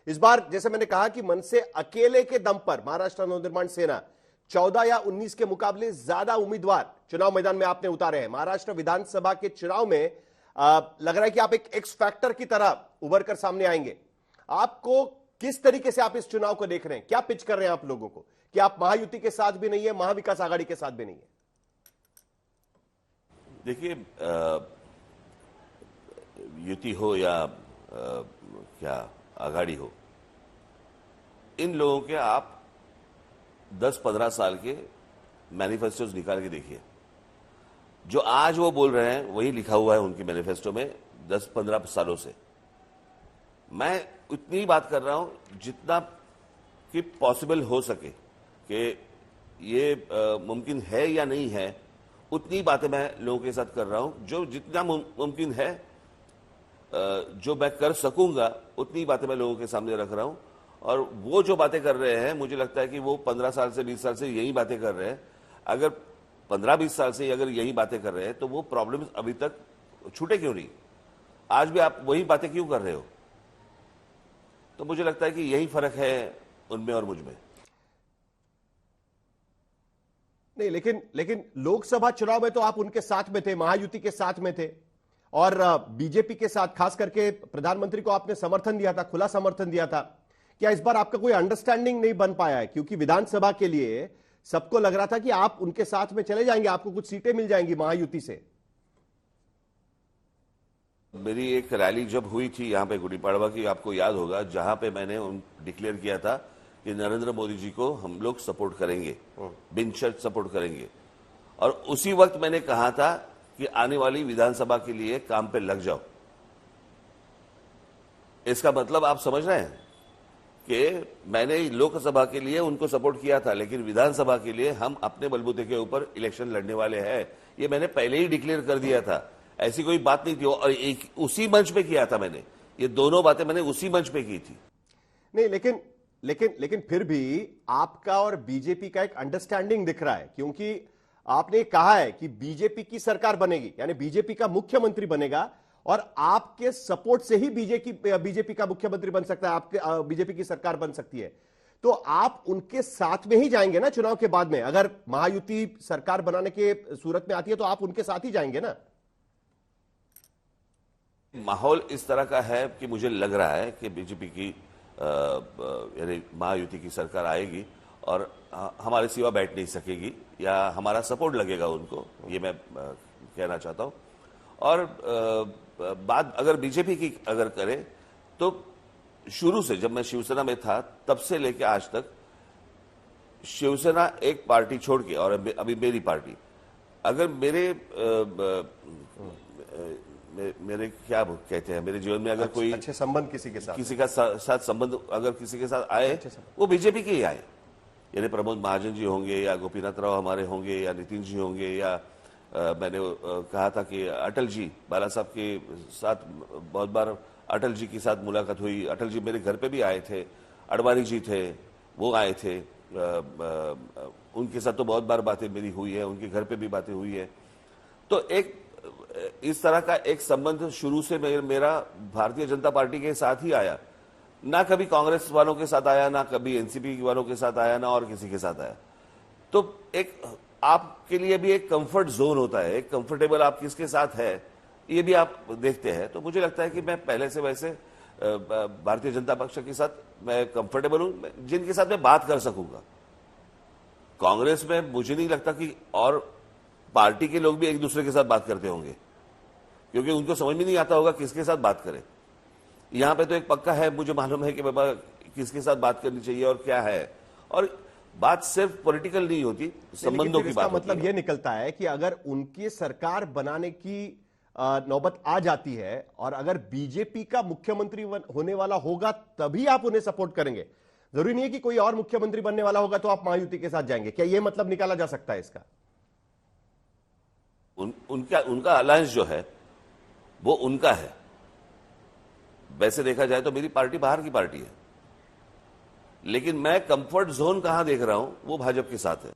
इस बार जैसे मैंने कहा कि मनसे अकेले के दम पर महाराष्ट्र नवनिर्माण सेना 14 या 19 के मुकाबले ज्यादा उम्मीदवार चुनाव मैदान में आपने उतारे हैं। महाराष्ट्र विधानसभा के चुनाव में लग रहा है कि आप एक एक्स फैक्टर की तरह उभर कर सामने आएंगे। आपको किस तरीके से आप इस चुनाव को देख रहे हैं, क्या पिच कर रहे हैं आप लोगों को कि आप महायुति के साथ भी नहीं है, महाविकास आघाड़ी के साथ भी नहीं है? देखिए, युति हो या क्या आघाड़ी हो, इन लोगों के आप 10-15 साल के मैनिफेस्टोज निकाल के देखिए। जो आज वो बोल रहे हैं वही लिखा हुआ है उनके मैनिफेस्टो में 10-15 सालों से। मैं उतनी बात कर रहा हूं जितना कि पॉसिबल हो सके कि ये मुमकिन है या नहीं है, उतनी बातें मैं लोगों के साथ कर रहा हूं। जो जितना मुमकिन है, जो मैं कर सकूंगा, उतनी बातें मैं लोगों के सामने रख रहा हूं। और वो जो बातें कर रहे हैं, मुझे लगता है कि वो 15 साल से 20 साल से यही बातें कर रहे हैं। अगर 15-20 साल से अगर यही बातें कर रहे हैं तो वो प्रॉब्लम्स अभी तक छूटे क्यों नहीं? आज भी आप वही बातें क्यों कर रहे हो? तो मुझे लगता है कि यही फर्क है उनमें और मुझ में। नहीं, लेकिन लोकसभा चुनाव में तो आप उनके साथ में थे, महायुति के साथ में थे, और बीजेपी के साथ खास करके प्रधानमंत्री को आपने समर्थन दिया था, खुला समर्थन दिया था। क्या इस बार आपका कोई अंडरस्टैंडिंग नहीं बन पाया है? क्योंकि विधानसभा के लिए सबको लग रहा था कि आप उनके साथ में चले जाएंगे, आपको कुछ सीटें मिल जाएंगी महायुति से। मेरी एक रैली जब हुई थी यहां पे गुड़ी पड़वा की, आपको याद होगा, जहां पे मैंने डिक्लेयर किया था कि नरेंद्र मोदी जी को हम लोग सपोर्ट करेंगे, बिन शर्त सपोर्ट करेंगे। और उसी वक्त मैंने कहा था कि आने वाली विधानसभा के लिए काम पे लग जाओ। इसका मतलब आप समझ रहे हैं कि मैंने लोकसभा के लिए उनको सपोर्ट किया था, लेकिन विधानसभा के लिए हम अपने बलबूते के ऊपर इलेक्शन लड़ने वाले हैं, ये मैंने पहले ही डिक्लेयर कर दिया था। ऐसी कोई बात नहीं थी, और एक उसी मंच पे किया था मैंने। ये दोनों बातें मैंने उसी मंच पे की थी। नहीं, लेकिन फिर भी आपका और बीजेपी का एक अंडरस्टैंडिंग दिख रहा है, क्योंकि आपने कहा है कि बीजेपी की सरकार बनेगी, यानी बीजेपी का मुख्यमंत्री बनेगा, और आपके सपोर्ट से ही बीजेपी का मुख्यमंत्री बन सकता है, आपके बीजेपी की सरकार बन सकती है। तो आप उनके साथ में ही जाएंगे ना चुनाव के बाद में? अगर महायुति सरकार बनाने के सूरत में आती है तो आप उनके साथ ही जाएंगे ना? माहौल इस तरह का है कि मुझे लग रहा है कि बीजेपी की यानी महायुति की सरकार आएगी और हमारे सिवा बैठ नहीं सकेगी, या हमारा सपोर्ट लगेगा उनको, ये मैं कहना चाहता हूं। और बात अगर बीजेपी की अगर करें तो शुरू से जब मैं शिवसेना में था तब से लेकर आज तक शिवसेना एक पार्टी छोड़ के, और अभी मेरी पार्टी, अगर मेरे क्या कहते हैं, मेरे जीवन में अगर कोई अच्छे संबंध किसी के साथ संबंध अगर किसी के साथ आए, वो बीजेपी के ही आए। यानी प्रमोद महाजन जी होंगे, या गोपीनाथ राव हमारे होंगे, या नितिन जी होंगे, या मैंने कहा था कि अटल जी, बाला साहब के साथ बहुत बार अटल जी के साथ मुलाकात हुई। अटल जी मेरे घर पे भी आए थे, अडवाणी जी थे, वो आए थे, उनके साथ तो बहुत बार बातें मेरी हुई है, उनके घर पे भी बातें हुई है। तो एक इस तरह का एक संबंध शुरू से मेरा भारतीय जनता पार्टी के साथ ही आया, ना कभी कांग्रेस वालों के साथ आया, ना कभी एनसीपी वालों के साथ आया, ना और किसी के साथ आया। तो एक आपके लिए भी एक कंफर्ट जोन होता है, एक कंफर्टेबल आप किसके साथ है ये भी आप देखते हैं। तो मुझे लगता है कि मैं पहले से वैसे भारतीय जनता पक्ष के साथ मैं कंफर्टेबल हूं, जिनके साथ मैं बात कर सकूंगा। कांग्रेस में मुझे नहीं लगता कि और पार्टी के लोग भी एक दूसरे के साथ बात करते होंगे, क्योंकि उनको समझ में नहीं आता होगा किसके साथ बात करें। यहां पे तो एक पक्का है, मुझे मालूम है कि बाबा किसके साथ बात करनी चाहिए और क्या है। और बात सिर्फ पॉलिटिकल नहीं होती, संबंधों की बात मतलब यह निकलता है कि अगर उनकी सरकार बनाने की नौबत आ जाती है और अगर बीजेपी का मुख्यमंत्री होने वाला होगा तभी आप उन्हें सपोर्ट करेंगे, जरूरी नहीं है कि कोई और मुख्यमंत्री बनने वाला होगा तो आप महायुति के साथ जाएंगे। क्या यह मतलब निकाला जा सकता है इसका? उनका अलायंस जो है वो उनका है। वैसे देखा जाए तो मेरी पार्टी बाहर की पार्टी है, लेकिन मैं कंफर्ट जोन कहां देख रहा हूं, वो भाजपा के साथ है।